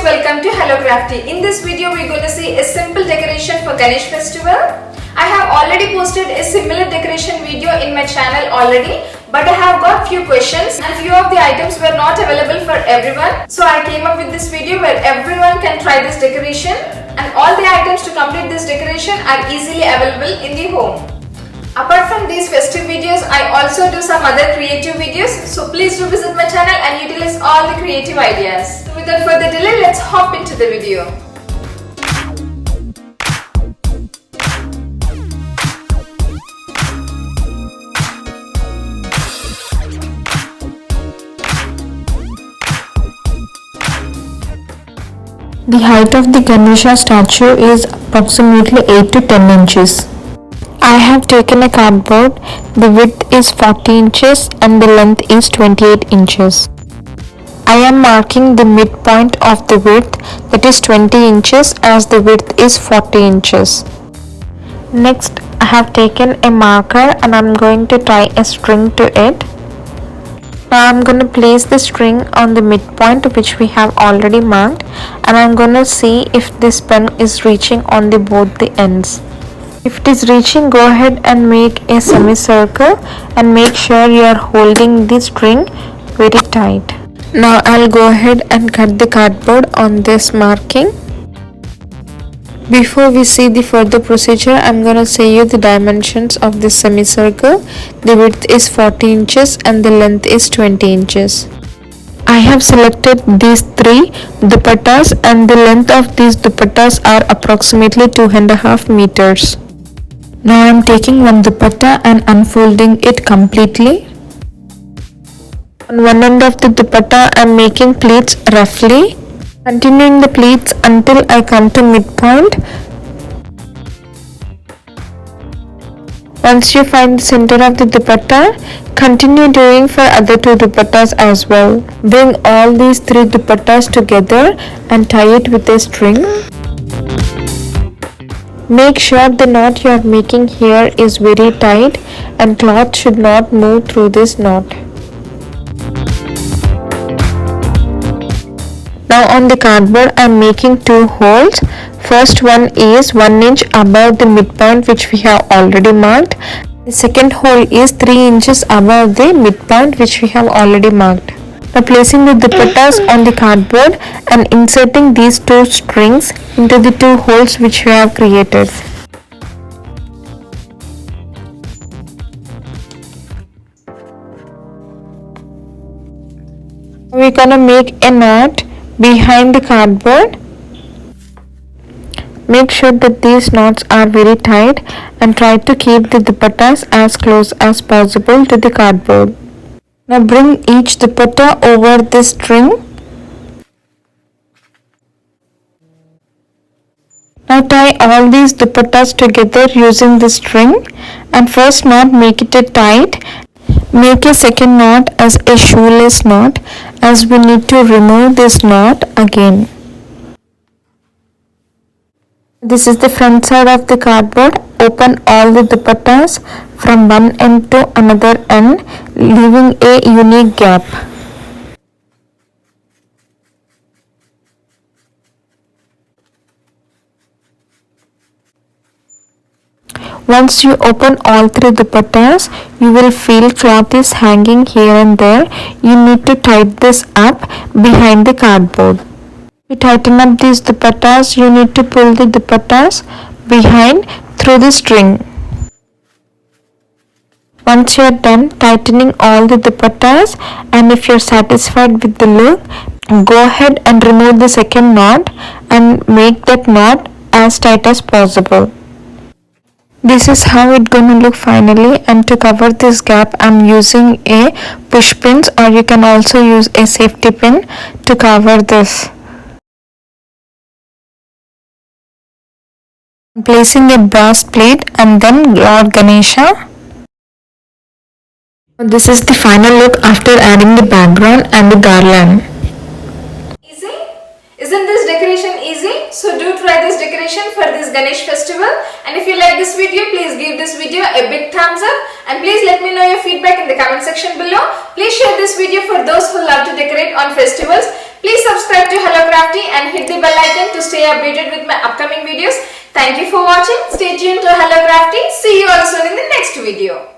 welcome to Hello Crafty. In this video we're going to see a simple decoration for Ganesh festival. I have already posted a similar decoration video in my channel already, but I have got few questions and few of the items were not available for everyone. So I came up with this video where everyone can try this decoration and all the items to complete this decoration are easily available in the home. Apart from these festive videos, I also do some other creative videos, so please do visit my channel and utilize all the creative ideas. So without further delay, let's hop into the video. The height of the Ganesha statue is approximately 8 to 10 inches. I have taken a cardboard. The width is 40 inches and the length is 28 inches. I am marking the midpoint of the width, that is 20 inches, as the width is 40 inches. Next, I have taken a marker and I am going to tie a string to it. Now I am going to place the string on the midpoint which we have already marked, and I am going to see if this pen is reaching on both the ends. If it is reaching, go ahead and make a semicircle and make sure you are holding the string very tight. Now I'll go ahead and cut the cardboard on this marking. Before we see the further procedure, I'm gonna say you the dimensions of this semicircle. The width is 40 inches and the length is 20 inches. I have selected these three dupattas and the length of these dupattas are approximately 2.5 meters. Now I am taking one dupatta and unfolding it completely. On one end of the dupatta I am making pleats roughly, continuing the pleats until I come to midpoint. Once you find the center of the dupatta, continue doing for other two dupattas as well. Bring all these three dupattas together and tie it with a string. Make sure the knot you are making here is very tight and cloth should not move through this knot. Now on the cardboard I am making two holes. First one is 1 inch above the midpoint which we have already marked. The second hole is 3 inches above the midpoint which we have already marked. Now placing the dupattas on the cardboard and inserting these two strings into the two holes which we have created. We're gonna make a knot behind the cardboard. Make sure that these knots are very tight and try to keep the dupattas as close as possible to the cardboard. Now bring each dupatta over this string. Now tie all these dupattas together using the string, and first knot make it a tight. Make a second knot as a shoelace knot, as we need to remove this knot again. This is the front side of the cardboard. Open all the dupattas from one end to another end, leaving a unique gap. Once you open all three dupattas, you will feel cloth is hanging here and there. You need to tighten this up behind the cardboard. To tighten up these dupattas, you need to pull the dupattas behind through the string. Once you are done tightening all the dupattas, and if you are satisfied with the look, go ahead and remove the second knot and make that knot as tight as possible. This is how it's gonna look finally, and to cover this gap I'm using a push pins, or you can also use a safety pin to cover this. Placing a brass plate and then Lord Ganesha. This is the final look after adding the background and the garland. Easy? Isn't this decoration easy? So do try this decoration for this Ganesh festival, and if you like this video, please give this video a big thumbs up and please let me know your feedback in the comment section below. Please share this video for those who love to decorate on festivals. Please subscribe to Hello Crafty and hit the bell icon to stay updated with my upcoming videos. Thank you for watching. Stay tuned to Hello Crafty. See you all soon in the next video.